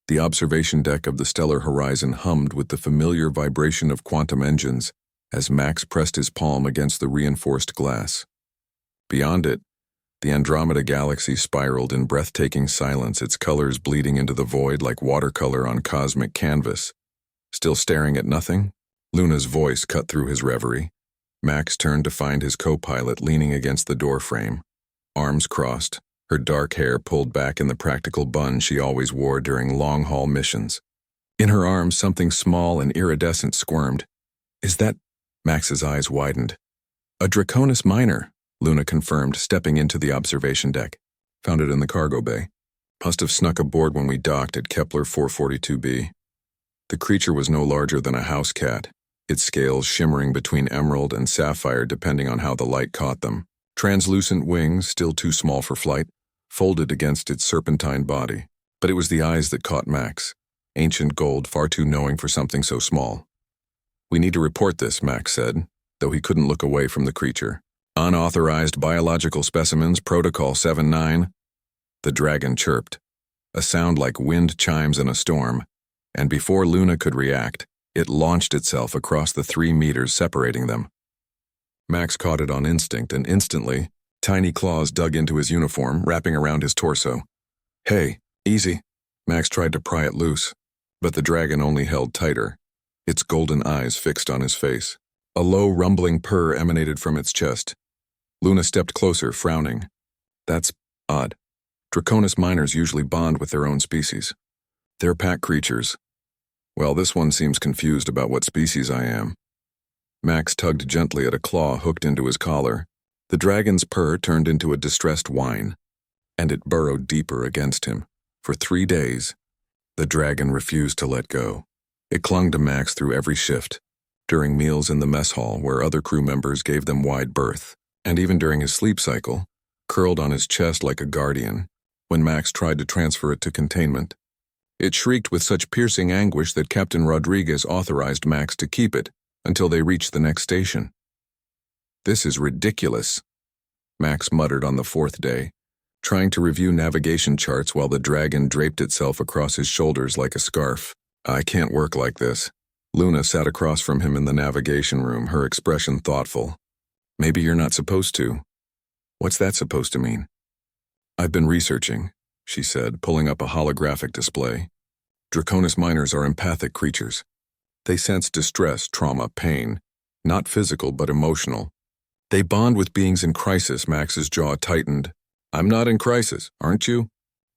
The observation deck of the stellar horizon hummed with the familiar vibration of quantum engines as Max pressed his palm against the reinforced glass. Beyond it, the Andromeda galaxy spiraled in breathtaking silence, its colors bleeding into the void like watercolor on cosmic canvas. Still staring at nothing? Luna's voice cut through his reverie. Max turned to find his co-pilot leaning against the doorframe, arms crossed, her dark hair pulled back in the practical bun she always wore during long-haul missions. In her arms, something small and iridescent squirmed. "Is that—" Max's eyes widened. "A Draconis miner," Luna confirmed, stepping into the observation deck. "Found it in the cargo bay. Must have snuck aboard when we docked at Kepler 442b. The creature was no larger than a house cat, its scales shimmering between emerald and sapphire depending on how the light caught them. Translucent wings, still too small for flight, folded against its serpentine body. But it was the eyes that caught Max. Ancient gold, far too knowing for something so small. "We need to report this," Max said, though he couldn't look away from the creature. "Unauthorized biological specimens, Protocol 7-9. The dragon chirped, a sound like wind chimes in a storm, and before Luna could react, it launched itself across the 3 meters separating them. Max caught it on instinct, and instantly, tiny claws dug into his uniform, wrapping around his torso. "Hey, easy." Max tried to pry it loose, but the dragon only held tighter, its golden eyes fixed on his face. A low, rumbling purr emanated from its chest. Luna stepped closer, frowning. "That's odd. Draconis miners usually bond with their own species. They're pack creatures. Well, this one seems confused about what species I am." Max tugged gently at a claw hooked into his collar. The dragon's purr turned into a distressed whine, and it burrowed deeper against him. For 3 days, the dragon refused to let go. It clung to Max through every shift, during meals in the mess hall where other crew members gave them wide berth, and even during his sleep cycle, curled on his chest like a guardian, when Max tried to transfer it to containment. It shrieked with such piercing anguish that Captain Rodriguez authorized Max to keep it until they reached the next station. "This is ridiculous," Max muttered on the 4th day, trying to review navigation charts while the dragon draped itself across his shoulders like a scarf. "I can't work like this." Luna sat across from him in the navigation room, her expression thoughtful. "Maybe you're not supposed to." "What's that supposed to mean?" "I've been researching," she said, pulling up a holographic display. "Draconis miners are empathic creatures. They sense distress, trauma, pain, not physical but emotional. They bond with beings in crisis." Max's jaw tightened. "I'm not in crisis, aren't you?"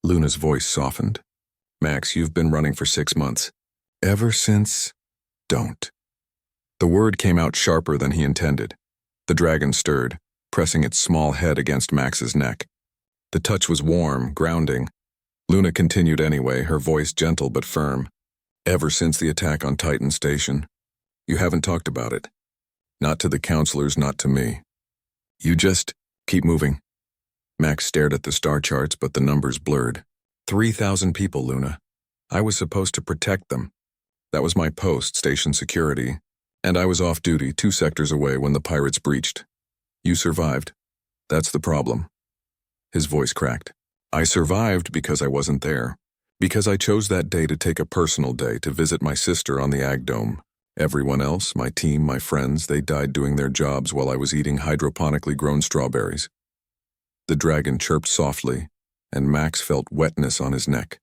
Luna's voice softened. "Max, you've been running for 6 months. Ever since—" "Don't." The word came out sharper than he intended. The dragon stirred, pressing its small head against Max's neck. The touch was warm, grounding. Luna continued anyway, her voice gentle but firm. "Ever since the attack on Titan Station. You haven't talked about it. Not to the counselors, not to me. You just keep moving." Max stared at the star charts, but the numbers blurred. 3,000 people, Luna. I was supposed to protect them. That was my post, station security, and I was off duty 2 sectors away when the pirates breached. You survived. That's the problem." His voice cracked. "I survived because I wasn't there. Because I chose that day to take a personal day to visit my sister on the Ag Dome. Everyone else, my team, my friends, they died doing their jobs while I was eating hydroponically grown strawberries." The dragon chirped softly, and Max felt wetness on his neck.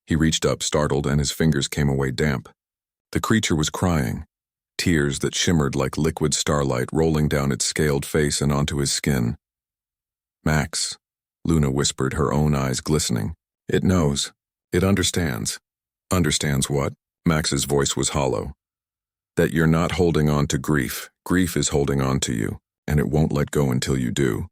He reached up, startled, and his fingers came away damp. The creature was crying, tears that shimmered like liquid starlight rolling down its scaled face and onto his skin. "Max," Luna whispered, her own eyes glistening. "It knows. It understands." "Understands what?" Max's voice was hollow. "That you're not holding on to grief. Grief is holding on to you, and it won't let go until you do."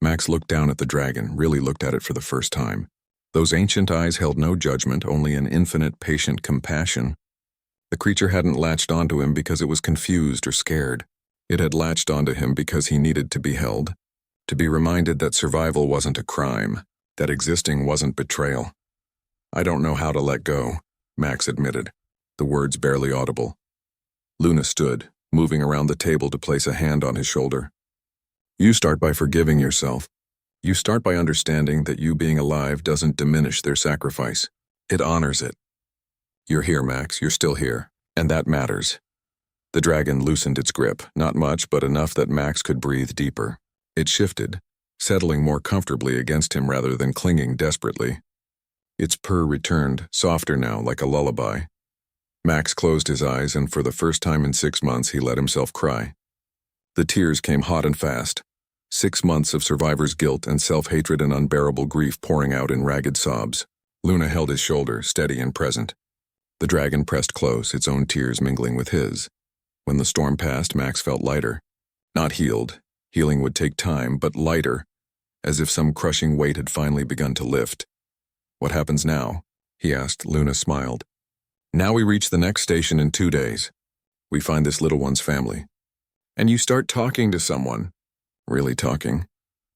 Max looked down at the dragon, really looked at it for the first time. Those ancient eyes held no judgment, only an infinite, patient compassion. The creature hadn't latched onto him because it was confused or scared. It had latched onto him because he needed to be held, to be reminded that survival wasn't a crime, that existing wasn't betrayal. "I don't know how to let go," Max admitted, the words barely audible. Luna stood, moving around the table to place a hand on his shoulder. "You start by forgiving yourself. You start by understanding that you being alive doesn't diminish their sacrifice. It honors it. You're here, Max, you're still here, and that matters. The dragon loosened its grip, not much, but enough that Max could breathe deeper. It shifted, settling more comfortably against him rather than clinging desperately. Its purr returned, softer now, like a lullaby. Max closed his eyes, and for the first time in 6 months he let himself cry. The tears came hot and fast, 6 months of survivor's guilt and self-hatred and unbearable grief pouring out in ragged sobs. Luna held his shoulder, steady and present. The dragon pressed close, its own tears mingling with his. When the storm passed, Max felt lighter. Not healed. Healing would take time, but lighter, as if some crushing weight had finally begun to lift. "What happens now?" he asked. Luna smiled. "Now we reach the next station in 2 days. We find this little one's family. And you start talking to someone." "Really talking?"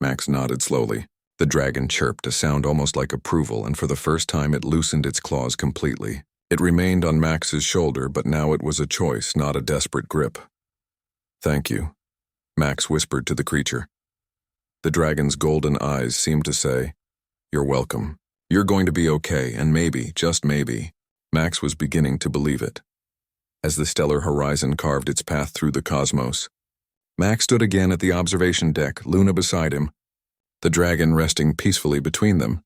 Max nodded slowly. The dragon chirped, a sound almost like approval, and for the first time it loosened its claws completely. It remained on Max's shoulder, but now it was a choice, not a desperate grip. "Thank you," Max whispered to the creature. The dragon's golden eyes seemed to say, "You're welcome. You're going to be okay, and maybe, just maybe." Max was beginning to believe it. As the stellar horizon carved its path through the cosmos, Max stood again at the observation deck, Luna beside him, the dragon resting peacefully between them.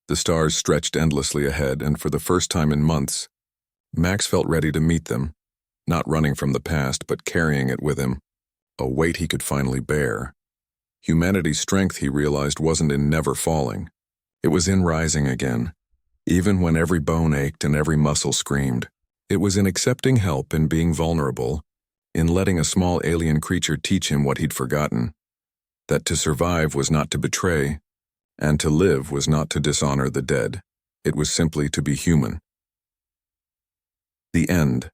The stars stretched endlessly ahead, and for the first time in months, Max felt ready to meet them, not running from the past, but carrying it with him, a weight he could finally bear. Humanity's strength, he realized, wasn't in never falling. It was in rising again, even when every bone ached and every muscle screamed. It was in accepting help and being vulnerable, in letting a small alien creature teach him what he'd forgotten, that to survive was not to betray, and to live was not to dishonor the dead. It was simply to be human. The end.